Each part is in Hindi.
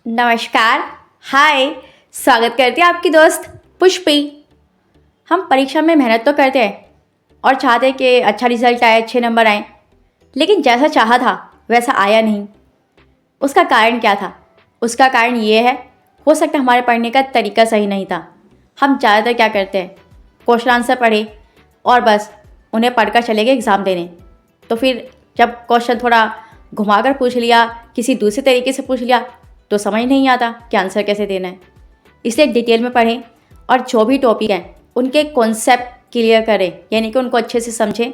नमस्कार। हाय। स्वागत करती है आपकी दोस्त पुष्पी। हम परीक्षा में मेहनत तो करते हैं और चाहते हैं कि अच्छा रिजल्ट आए, अच्छे नंबर आए, लेकिन जैसा चाहा था वैसा आया नहीं। उसका कारण क्या था? उसका कारण ये है, हो सकता है हमारे पढ़ने का तरीका सही नहीं था। हम ज़्यादातर क्या करते हैं, क्वेश्चन आंसर पढ़े और बस उन्हें पढ़कर चले गए एग्ज़ाम देने। तो फिर जब क्वेश्चन थोड़ा घुमाकर पूछ लिया, किसी दूसरे तरीके से पूछ लिया, तो समझ नहीं आता कि आंसर कैसे देना है। इसलिए डिटेल में पढ़ें और जो भी टॉपिक हैं उनके कॉन्सेप्ट क्लियर करें, यानी कि उनको अच्छे से समझें।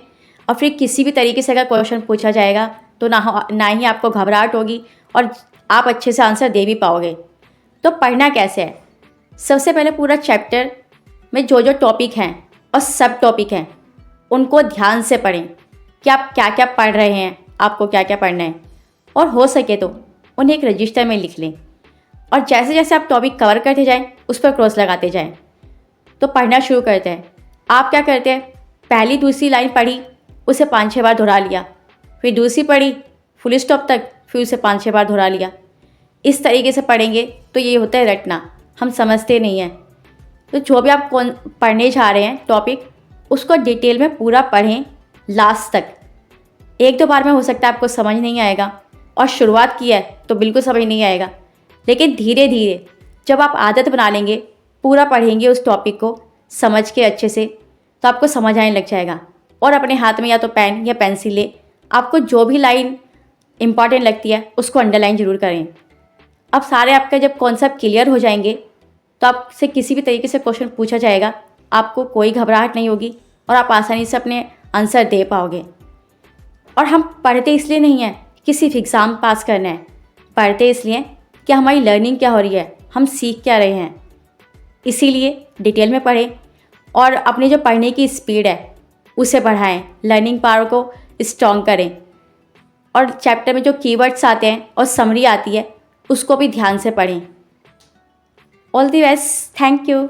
और फिर किसी भी तरीके से अगर क्वेश्चन पूछा जाएगा तो ना ही आपको घबराहट होगी और आप अच्छे से आंसर दे भी पाओगे। तो पढ़ना कैसे है? सबसे पहले पूरा चैप्टर में जो जो टॉपिक हैं और सब टॉपिक हैं उनको ध्यान से पढ़ें कि आप क्या क्या पढ़ रहे हैं, आपको क्या क्या पढ़ना है। और हो सके तो उन्हें एक रजिस्टर में लिख लें और जैसे जैसे आप टॉपिक कवर करते जाएं उस पर क्रॉस लगाते जाएं। तो पढ़ना शुरू करते हैं। आप क्या करते हैं, पहली दूसरी लाइन पढ़ी, उसे 5-6 बार दोहरा लिया, फिर दूसरी पढ़ी फुल स्टॉप तक, फिर उसे 5-6 बार दोहरा लिया। इस तरीके से पढ़ेंगे तो ये होता है रटना, हम समझते नहीं हैं। तो जो भी आप पढ़ने जा रहे हैं टॉपिक, उसको डिटेल में पूरा पढ़ें लास्ट तक। एक दो बार में हो सकता है आपको समझ नहीं आएगा और शुरुआत की है तो बिल्कुल समझ नहीं आएगा, लेकिन धीरे धीरे जब आप आदत बना लेंगे, पूरा पढ़ेंगे उस टॉपिक को समझ के अच्छे से, तो आपको समझ आने लग जाएगा। और अपने हाथ में या तो पेन या पेंसिल ले, आपको जो भी लाइन इंपॉर्टेंट लगती है उसको अंडरलाइन ज़रूर करें। अब सारे आपका जब कॉन्सेप्ट क्लियर हो जाएंगे तो आपसे किसी भी तरीके से क्वेश्चन पूछा जाएगा, आपको कोई घबराहट नहीं होगी और आप आसानी से अपने आंसर दे पाओगे। और हम पढ़ते इसलिए नहीं हैं कि सिर्फ एग्ज़ाम पास करना है, पढ़ते इसलिए कि हमारी लर्निंग क्या हो रही है, हम सीख क्या रहे हैं। इसीलिए डिटेल में पढ़ें और अपनी जो पढ़ने की स्पीड है उसे बढ़ाएं, लर्निंग पावर को स्ट्रॉन्ग करें। और चैप्टर में जो कीवर्ड्स आते हैं और समरी आती है उसको भी ध्यान से पढ़ें। All the best. Thank you.